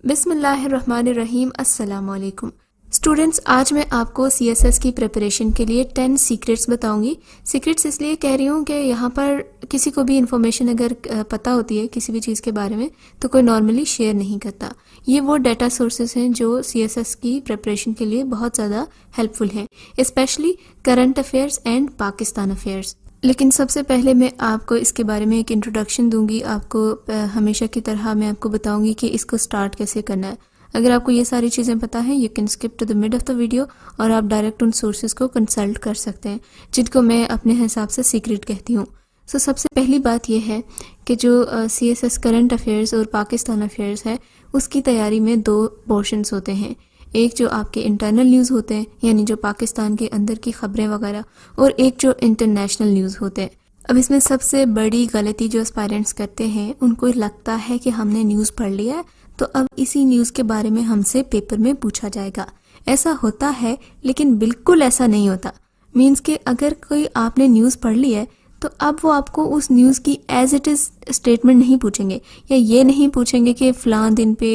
बिस्मिल्लाहिर्रहमानिर्रहीम। अस्सलाम वालेकुम स्टूडेंट्स, आज मैं आपको सीएसएस की प्रिपरेशन के लिए 10 सीक्रेट्स बताऊंगी। सीक्रेट्स इसलिए कह रही हूँ कि यहाँ पर किसी को भी इंफॉर्मेशन अगर पता होती है किसी भी चीज़ के बारे में तो कोई नॉर्मली शेयर नहीं करता। ये वो डाटा सोर्सेज हैं जो सीएसएस की प्रिपरेशन के लिए बहुत ज़्यादा हेल्पफुल हैं, specially current affairs and Pakistan affairs. लेकिन सबसे पहले मैं आपको इसके बारे में एक इंट्रोडक्शन दूंगी। आपको हमेशा की तरह मैं आपको बताऊंगी कि इसको स्टार्ट कैसे करना है। अगर आपको ये सारी चीज़ें पता हैं, you can skip to the mid of the video और आप डायरेक्ट उन सोर्सेज को कंसल्ट कर सकते हैं जिनको मैं अपने हिसाब से सीक्रेट कहती हूँ। सो सबसे पहली बात यह है कि जो सीएसएस करंट अफेयर्स और पाकिस्तान अफेयर्स है उसकी तैयारी में 2 पोर्शंस होते हैं। एक जो आपके इंटरनल न्यूज़ होते हैं यानी जो पाकिस्तान के अंदर की खबरें वगैरह, और एक जो इंटरनेशनल न्यूज़ होते हैं। अब इसमें सबसे बड़ी गलती जो एस्पायरेंट्स करते हैं, उनको लगता है कि हमने न्यूज़ पढ़ लिया है तो अब इसी न्यूज़ के बारे में हमसे पेपर में पूछा जाएगा। ऐसा होता है लेकिन बिल्कुल ऐसा नहीं होता। मीन्स कि अगर कोई आपने न्यूज़ पढ़ ली है तो अब वो आपको उस न्यूज़ की एज इट इज़ स्टेटमेंट नहीं पूछेंगे, या ये नहीं पूछेंगे कि फ़लाँ दिन पे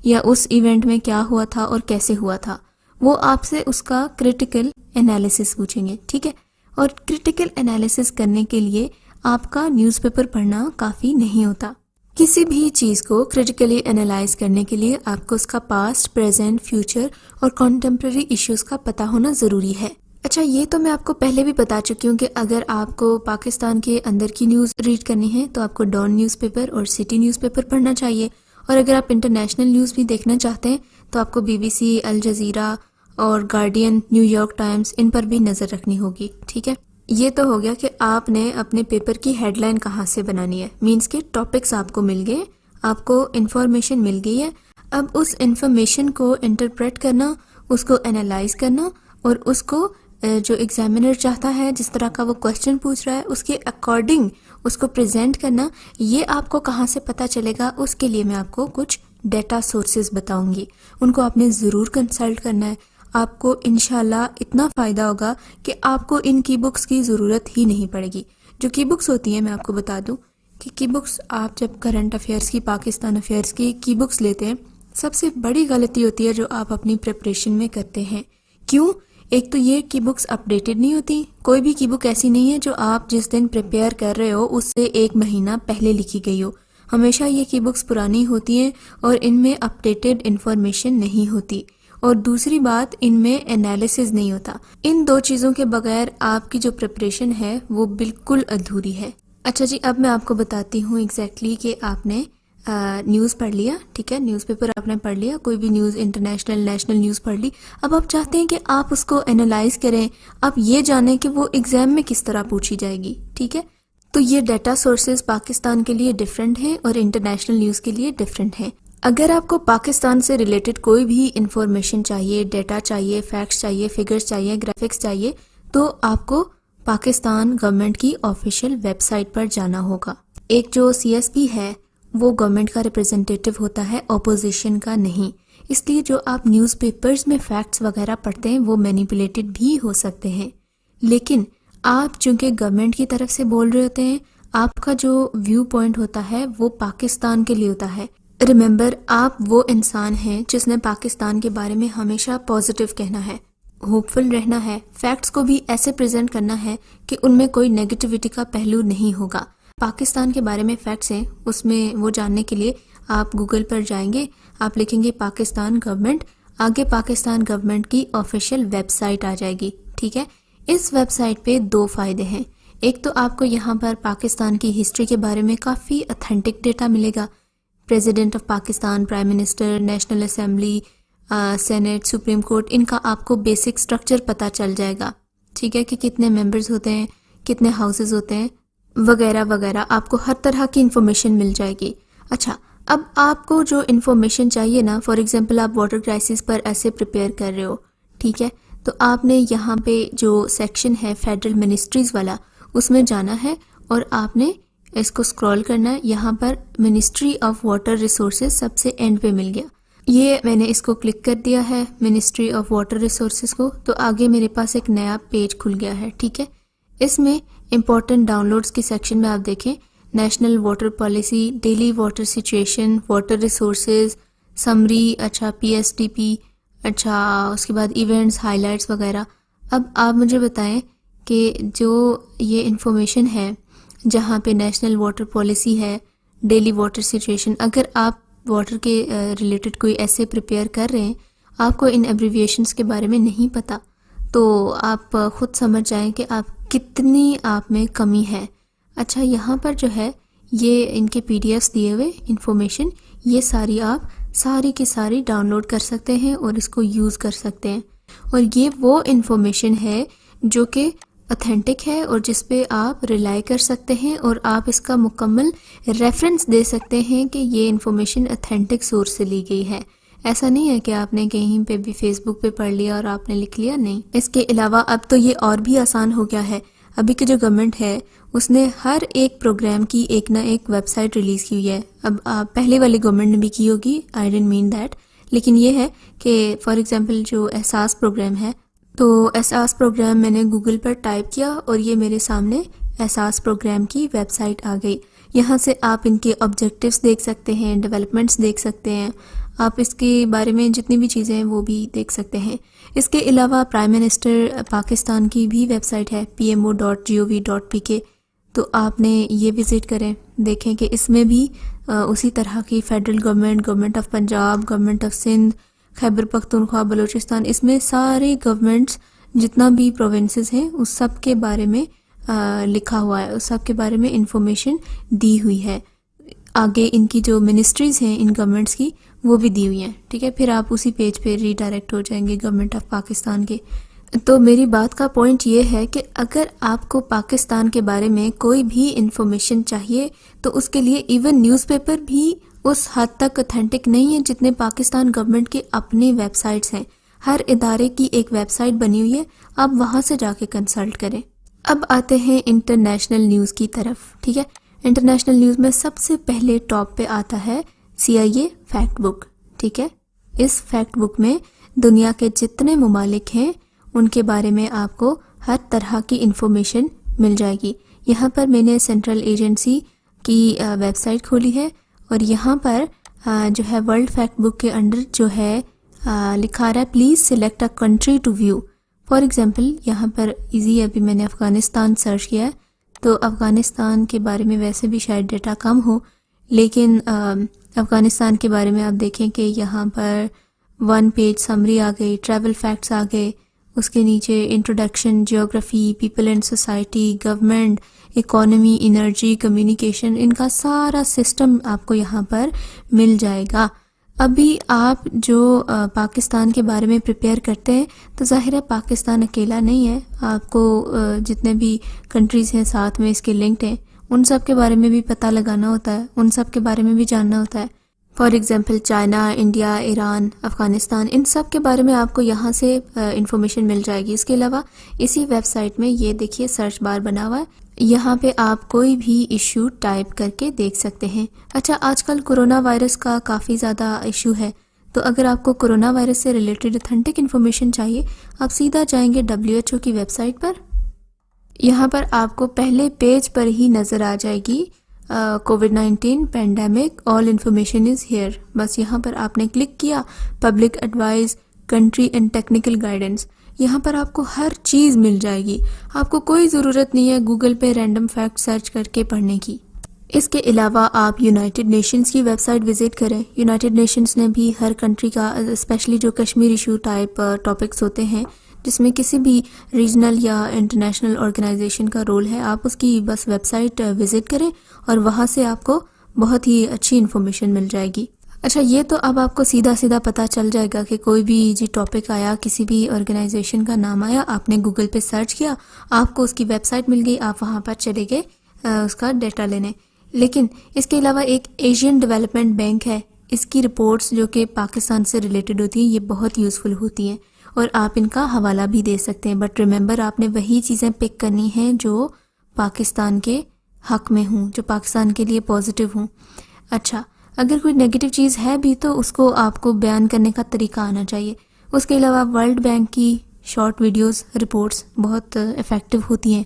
या उस इवेंट में क्या हुआ था और कैसे हुआ था। वो आपसे उसका क्रिटिकल एनालिसिस पूछेंगे, ठीक है। और क्रिटिकल एनालिसिस करने के लिए आपका न्यूज़पेपर पढ़ना काफ़ी नहीं होता। किसी भी चीज़ को क्रिटिकली एनालाइज करने के लिए आपको उसका पास्ट, प्रेजेंट, फ्यूचर और कॉन्टेम्प्रेरी इश्यूज़ का पता होना ज़रूरी है। अच्छा, ये तो मैं आपको पहले भी बता चुकी हूँ कि अगर आपको पाकिस्तान के अंदर की न्यूज़ रीड करनी है तो आपको डॉन न्यूज़पेपर और सिटी न्यूज़पेपर पढ़ना चाहिए। और अगर आप इंटरनेशनल न्यूज़ भी देखना चाहते हैं तो आपको बीबीसी, अल जज़ीरा और गार्डियन, न्यूयॉर्क टाइम्स, इन पर भी नज़र रखनी होगी, ठीक है। ये तो हो गया कि आपने अपने पेपर की हेडलाइन कहाँ से बनानी है। मीन्स के टॉपिक्स आपको मिल गए, आपको इन्फॉर्मेशन मिल गई है। अब उस इन्फॉर्मेशन को इंटरप्रेट करना, उसको एनालाइज करना और उसको जो एग्जामिनर चाहता है, जिस तरह का वो क्वेश्चन पूछ रहा है, उसके अकॉर्डिंग उसको प्रेजेंट करना, ये आपको कहाँ से पता चलेगा। उसके लिए मैं आपको कुछ डेटा सोर्सेज बताऊंगी, उनको आपने ज़रूर कंसल्ट करना है। आपको इंशाल्लाह इतना फ़ायदा होगा कि आपको इन की बुक्स की ज़रूरत ही नहीं पड़ेगी। जो की बुक्स होती हैं, मैं आपको बता दूं कि की बुक्स आप जब करंट अफेयर्स की, पाकिस्तान अफेयर्स की बुक्स लेते हैं, सबसे बड़ी गलती होती है जो आप अपनी प्रिपरेशन में करते हैं। क्यों? एक तो ये की बुक्स अपडेटेड नहीं होती। कोई भी की बुक ऐसी नहीं है जो आप जिस दिन प्रिपेयर कर रहे हो उससे 1 महीना पहले लिखी गई हो। हमेशा ये की बुक्स पुरानी होती हैं और इनमें अपडेटेड इंफॉर्मेशन नहीं होती। और दूसरी बात, इनमें एनालिसिस नहीं होता। इन 2 चीज़ों के बगैर आपकी जो प्रिपरेशन है वो बिल्कुल अधूरी है। अच्छा जी, अब मैं आपको बताती हूँ एग्जैक्टली कि आपने न्यूज़ पढ़ लिया, ठीक है, न्यूज़पेपर आपने पढ़ लिया, कोई भी न्यूज़, इंटरनेशनल, नेशनल न्यूज़ पढ़ ली। अब आप चाहते हैं कि आप उसको एनालाइज करें, आप ये जानें कि वो एग्जाम में किस तरह पूछी जाएगी, ठीक है। तो ये डाटा सोर्सेज पाकिस्तान के लिए डिफरेंट हैं और इंटरनेशनल न्यूज़ के लिए डिफरेंट हैं। अगर आपको पाकिस्तान से रिलेटेड कोई भी इंफॉर्मेशन चाहिए, डेटा चाहिए, फैक्ट्स चाहिए, फिगर्स चाहिए, ग्राफिक्स चाहिए, तो आपको पाकिस्तान गवर्नमेंट की ऑफिशियल वेबसाइट पर जाना होगा। एक जो सीएसपी है वो गवर्नमेंट का रिप्रेजेंटेटिव होता है, ऑपोजिशन का नहीं। इसलिए जो आप न्यूज़पेपर्स में फैक्ट्स वगैरह पढ़ते हैं वो मैनिपुलेटेड भी हो सकते हैं। लेकिन आप चूंकि गवर्नमेंट की तरफ से बोल रहे होते हैं, आपका जो व्यू पॉइंट होता है वो पाकिस्तान के लिए होता है। रिमेंबर, आप वो इंसान हैं जिसने पाकिस्तान के बारे में हमेशा पॉजिटिव कहना है, होपफुल रहना है, फैक्ट्स को भी ऐसे प्रेजेंट करना है कि उनमें कोई नेगेटिविटी का पहलू नहीं होगा। पाकिस्तान के बारे में फैक्ट्स हैं, उसमें वो जानने के लिए आप गूगल पर जाएंगे, आप लिखेंगे पाकिस्तान गवर्नमेंट, आगे पाकिस्तान गवर्नमेंट की ऑफिशियल वेबसाइट आ जाएगी, ठीक है। इस वेबसाइट पे 2 फ़ायदे हैं। एक तो आपको यहाँ पर पाकिस्तान की हिस्ट्री के बारे में काफ़ी ऑथेंटिक डेटा मिलेगा। President of Pakistan, prime minister, national assembly, senate, supreme court, इनका आपको बेसिक स्ट्रक्चर पता चल जाएगा, ठीक है, कि कितने मेंबर्स होते हैं, कितने हाउसेस होते हैं, वगैरह वगैरह। आपको हर तरह की इंफॉर्मेशन मिल जाएगी। अच्छा, अब आपको जो इंफॉर्मेशन चाहिए ना, फॉर एग्जांपल आप वाटर क्राइसिस पर ऐसे प्रिपेयर कर रहे हो, ठीक है, तो आपने यहाँ पे जो सेक्शन है फेडरल मिनिस्ट्रीज वाला, उसमें जाना है और आपने इसको स्क्रॉल करना है। यहाँ पर मिनिस्ट्री ऑफ वाटर रिसोर्सेज सबसे एंड पे मिल गया। ये मैंने इसको क्लिक कर दिया है, मिनिस्ट्री ऑफ वाटर रिसोर्सेज को, तो आगे मेरे पास एक नया पेज खुल गया है, ठीक है। इसमें इम्पोर्टेंट डाउनलोड्स की सेक्शन में आप देखें, national water policy, daily water situation, water resources, summary, अच्छा PSDP, अच्छा उसके बाद इवेंट्स, हाइलाइट्स वगैरह। अब आप मुझे बताएं कि जो ये इन्फॉर्मेशन है जहाँ पे नेशनल वाटर पॉलिसी है, डेली वाटर सिचुएशन, अगर आप वाटर के रिलेटेड कोई ऐसे प्रिपेयर कर रहे हैं, आपको इन एब्रिविएशंस के बारे में नहीं पता, तो आप खुद समझ जाएं कि आप कितनी आप में कमी है। अच्छा, यहाँ पर जो है ये इनके PDFs दिए हुए इन्फॉर्मेशन, ये सारी आप सारी की सारी डाउनलोड कर सकते हैं और इसको यूज़ कर सकते हैं। और ये वो इन्फॉर्मेशन है जो कि ऑथेंटिक है और जिस पे आप रिलाई कर सकते हैं और आप इसका मुकम्मल रेफरेंस दे सकते हैं कि ये इन्फॉर्मेशन ऑथेंटिक सोर्स से ली गई है। ऐसा नहीं है कि आपने कहीं पे भी फेसबुक पे पढ़ लिया और आपने लिख लिया, नहीं। इसके अलावा अब तो ये और भी आसान हो गया है। अभी की जो गवर्नमेंट है उसने हर एक प्रोग्राम की एक ना एक वेबसाइट रिलीज़ की हुई है। अब पहले वाली गवर्नमेंट ने भी की होगी, आई डोंट मीन दैट, लेकिन ये है कि फॉर एग्जांपल जो एहसास प्रोग्राम है, तो एहसास प्रोग्राम मैंने गूगल पर टाइप किया और ये मेरे सामने एहसास प्रोग्राम की वेबसाइट आ गई। यहाँ से आप इनके ऑब्जेक्टिव्स देख सकते हैं, डेवलपमेंट्स देख सकते हैं, आप इसके बारे में जितनी भी चीज़ें हैं वो भी देख सकते हैं। इसके अलावा प्राइम मिनिस्टर पाकिस्तान की भी वेबसाइट है pmo.gov.pk, तो आपने ये विज़िट करें, देखें कि इसमें भी उसी तरह की federal government, government of Punjab, government of Sindh, Khyber Pakhtunkhwa, Balochistan, इसमें सारे गवर्नमेंट्स जितना भी प्रोविंसेस हैं उस सब के बारे में लिखा हुआ है, उस सब के बारे में इंफॉर्मेशन दी हुई है। आगे इनकी जो मिनिस्ट्रीज हैं इन गवर्नमेंट्स की वो भी दी हुई हैं, ठीक है। फिर आप उसी पेज पे रीडायरेक्ट हो जाएंगे गवर्नमेंट ऑफ पाकिस्तान के। तो मेरी बात का पॉइंट ये है कि अगर आपको पाकिस्तान के बारे में कोई भी इंफॉर्मेशन चाहिए तो उसके लिए इवन न्यूज़पेपर भी उस हद तक ऑथेंटिक नहीं है जितने पाकिस्तान गवर्नमेंट के अपने वेबसाइट्स हैं। हर इदारे की एक वेबसाइट बनी हुई है, आप वहाँ से जाके कंसल्ट करें। अब आते हैं इंटरनेशनल न्यूज़ की तरफ, ठीक है। इंटरनेशनल न्यूज़ में सबसे पहले टॉप पे आता है CIA फैक्ट बुक, ठीक है। इस फैक्ट बुक में दुनिया के जितने ममालिक हैं उनके बारे में आपको हर तरह की इंफॉर्मेशन मिल जाएगी। यहाँ पर मैंने सेंट्रल एजेंसी की वेबसाइट खोली है और यहाँ पर जो है वर्ल्ड फैक्ट बुक के अंडर जो है लिखा रहा है please select a country to view. For example यहाँ पर इजी, अभी मैंने अफ़गानिस्तान सर्च किया है, तो अफ़गानिस्तान के बारे में वैसे भी शायद डेटा कम हो, लेकिन अफ़गानिस्तान के बारे में आप देखें कि यहाँ पर 1 पेज समरी आ गई, ट्रैवल फैक्ट्स आ गए, उसके नीचे introduction, geography, people and society, government, economy, energy, communication, इनका सारा सिस्टम आपको यहाँ पर मिल जाएगा। अभी आप जो पाकिस्तान के बारे में प्रिपेयर करते हैं तो ज़ाहिर है पाकिस्तान अकेला नहीं है, आपको जितने भी कंट्रीज़ हैं साथ में इसके लिंक्ड हैं उन सब के बारे में भी पता लगाना होता है, उन सब के बारे में भी जानना होता है। For example China, India, Iran, Afghanistan, इन सब के बारे में आपको यहाँ से इंफॉर्मेशन मिल जाएगी। इसके अलावा इसी वेबसाइट में ये देखिए सर्च बार बना हुआ है, यहाँ पे आप कोई भी इशू टाइप करके देख सकते हैं। अच्छा, आजकल कोरोना वायरस का काफ़ी ज़्यादा इशू है, तो अगर आपको कोरोना वायरस से रिलेटेड ऑथेंटिक इन्फॉर्मेशन चाहिए आप सीधा जाएंगे WHO की वेबसाइट पर। यहाँ पर आपको पहले पेज पर ही नज़र आ जाएगी कोविड-19 pandemic, all information is here. बस यहाँ पर आपने क्लिक किया, public advice, country and technical guidance, यहाँ पर आपको हर चीज़ मिल जाएगी। आपको कोई ज़रूरत नहीं है गूगल पे रैंडम फैक्ट सर्च करके पढ़ने की। इसके अलावा आप यूनाइटेड नेशंस की वेबसाइट विज़िट करें। यूनाइटेड नेशंस ने भी हर कंट्री का, स्पेशली जो कश्मीर इशू टाइप टॉपिक्स होते हैं जिसमें किसी भी रीजनल या इंटरनेशनल ऑर्गेनाइजेशन का रोल है, आप उसकी बस वेबसाइट विज़िट करें और वहाँ से आपको बहुत ही अच्छी इन्फॉर्मेशन मिल जाएगी। अच्छा, ये तो अब आपको सीधा सीधा पता चल जाएगा कि कोई भी जी टॉपिक आया, किसी भी ऑर्गेनाइजेशन का नाम आया, आपने गूगल पे सर्च किया, आपको उसकी वेबसाइट मिल गई, आप वहाँ पर चले गए उसका डेटा लेने। लेकिन इसके अलावा एक एशियन डेवलपमेंट बैंक है, इसकी रिपोर्ट्स जो कि पाकिस्तान से रिलेटेड होती हैं ये बहुत यूज़फुल होती हैं और आप इनका हवाला भी दे सकते हैं। बट रिमेंबर, आपने वही चीज़ें पिक करनी हैं जो पाकिस्तान के हक में हों, जो पाकिस्तान के लिए पॉजिटिव हों। अच्छा, अगर कोई नेगेटिव चीज़ है भी तो उसको आपको बयान करने का तरीका आना चाहिए। उसके अलावा वर्ल्ड बैंक की शॉर्ट वीडियोस, रिपोर्ट्स बहुत इफ़ेक्टिव होती हैं।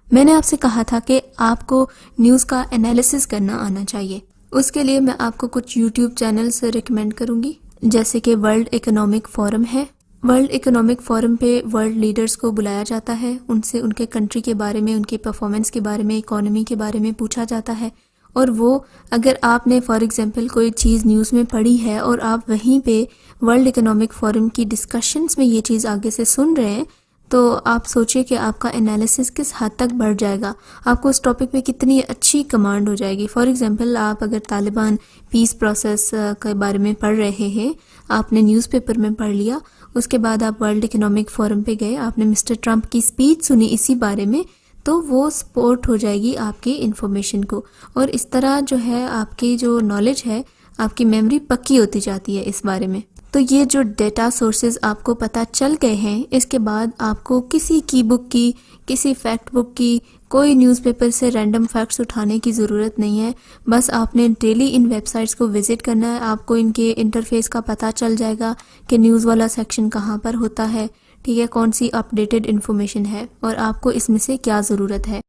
मैंने आपसे कहा था कि आपको न्यूज़ का एनालिसिस करना आना चाहिए। उसके लिए मैं आपको कुछ यूट्यूब चैनल्स रिकमेंड करूँगी। जैसे कि वर्ल्ड इकोनॉमिक फोरम है। वर्ल्ड इकोनॉमिक फोरम पे वर्ल्ड लीडर्स को बुलाया जाता है, उनसे उनके कंट्री के बारे में, उनकी परफॉर्मेंस के बारे में, इकोनॉमी के बारे में पूछा जाता है। और वो अगर आपने फॉर एग्जांपल कोई चीज़ न्यूज़ में पढ़ी है और आप वहीं पे वर्ल्ड इकोनॉमिक फोरम की डिस्कशंस में ये चीज़ आगे से सुन रहे हैं, तो आप सोचिए कि आपका एनालिसिस किस हद तक बढ़ जाएगा, आपको उस टॉपिक पे कितनी अच्छी कमांड हो जाएगी। फॉर एग्जांपल आप अगर तालिबान पीस प्रोसेस के बारे में पढ़ रहे हैं, आपने न्यूज़पेपर में पढ़ लिया, उसके बाद आप वर्ल्ड इकोनॉमिक फोरम पे गए, आपने मिस्टर ट्रंप की स्पीच सुनी इसी बारे में, तो वो सपोर्ट हो जाएगी आपकी इन्फॉर्मेशन को। और इस तरह जो है आपकी जो नॉलेज है, आपकी मेमोरी पक्की होती जाती है इस बारे में। तो ये जो डेटा सोर्सेज आपको पता चल गए हैं, इसके बाद आपको किसी की बुक की, किसी फैक्ट बुक की, कोई न्यूज़पेपर से रैंडम फैक्ट्स उठाने की ज़रूरत नहीं है। बस आपने डेली इन वेबसाइट्स को विज़िट करना है, आपको इनके इंटरफेस का पता चल जाएगा कि न्यूज़ वाला सेक्शन कहाँ पर होता है, ठीक है, कौन सी अपडेटेड इन्फॉर्मेशन है और आपको इसमें से क्या ज़रूरत है।